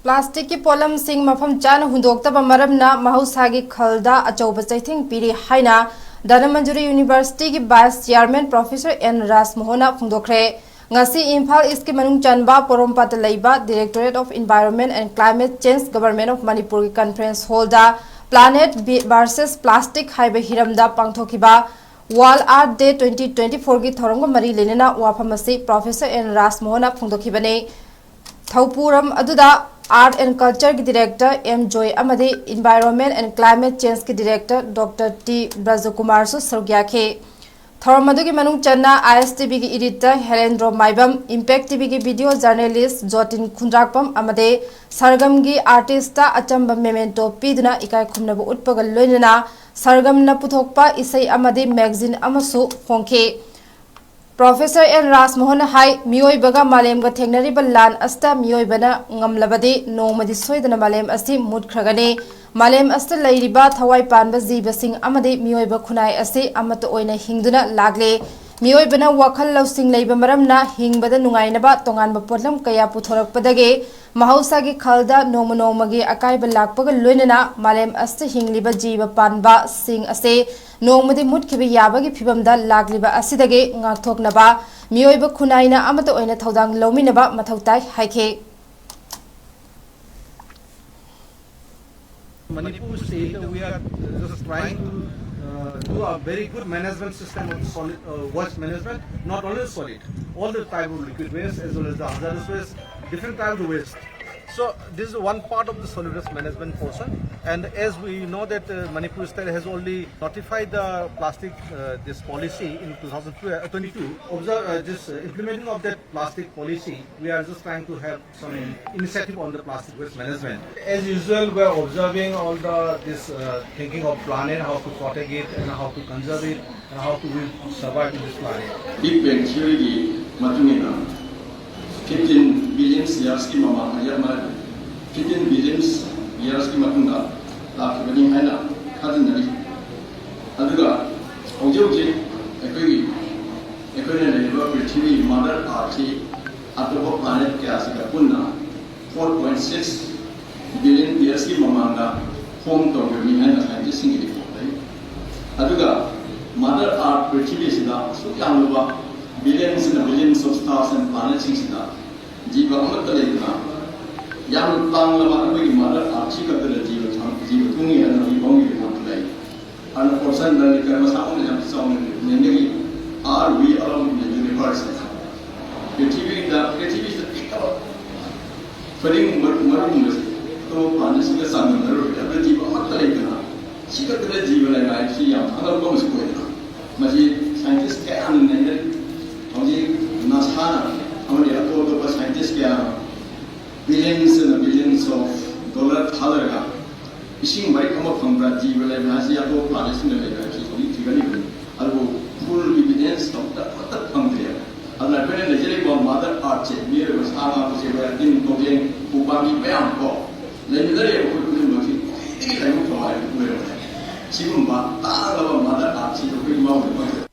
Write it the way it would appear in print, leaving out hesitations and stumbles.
Plastic की पोलम सिंह मफम चान हुंदोक्तब मरमना महौसागी खलदा अचौब चैथिंग पीरी हाइना धनमंजुरी यूनिवर्सिटी की vice chairman professor N Rajmohan फोंदोखरे ngasi Imphal East ki manung chanba Porompat leiba Directorate of Environment and Climate Change Government of Manipur ki conference hall da Planet versus Plastic haiba hiramda pangthokiba World Art Day 2024 ki thorong mari lenena wafamasi Professor N Rajamohan phongdokhibane Thaupuram aduda Art and Culture ki Director M Joy amadi Environment and Climate Change ki Director Dr T Brajakumar su sargyakhe Thoramadu ki manung channa ISTV ki editor Helendro Maibam Impact TV ki video journalist Jotin Khundrakpam amade Sargam ki artist ta achamba memento piduna ikai khumnabu utpagal loinana Sargam na puthokpa isai amade magazine amasu phongkhe Professor N Rajamohan hai miyoi baga malem ga thengnari lan asta miyoi bana ngamlabadi nongmadi soidana malem asi mutkragane malem asta lairiba thawai panba jiba sing amade miyoi ba khunai ase amato oina hingduna lagle miyoi bana wakhal lausing leiba maramna hingbada nungaina ba tongan ba potlam kaya puthorak padage mahausa gi khalda nongmagi akai ba lakpaga loinana malem asta hingliba jiba panba sing ase nongmadi mutkhibi yabagi phibamda lagliba asidage ngakthoknaba miyoi ba khunaina amato oina thodang lominaba mathautai haikhe Manipur state, we are just trying to do a very good management system of solid waste management, not only solid, all the type of liquid waste as well as the hazardous waste, different types of waste. So this is one part of the solid waste management portion, and as we know that Manipur state has already notified the plastic this policy in 2022. Observe this implementing of that plastic policy, we are just trying to have some initiative on the plastic waste management. As usual, we are observing all the this thinking of planet, how to protect it and how to conserve it and how to survive in this planet. Big Bang Theory matungina 15 billion years ki mama ayama 15 billion years ki matunga lakibani haina khadinari aduga ojoji ekoi ne prithvi mother earth atopo planet ke asika punna 4.6 billion years ki mama home to ni haina scientist singi aduga mother earth prithvi sida so yamluba billions and billions of stars and planets sida jiva amatta leina yam tangla ma ki mother earth ka tele jiva tungi and ni bongi ko lai and person na ni karma saun jam saun ne are we alone in the universe prithvi is the peak of fading marum to planets ka samandar ro jiva amatta leina sika tele jiva lai mai ki yam agar ko musko ina maji scientist ke an ne NASA amadi ato scientists kya billions and billions of dollars thalarga ising bari kama phambra jiwa lai nasi ato planets ne lai ki thori thigani algo full evidence of the phambria alna pene nejele ko mother earth che mere wasama ko se ba din to gen upami bayam ko lai dare ko ko ma ki dai mo thawai ko re chibum ba ta la mother earth chi ko ma ko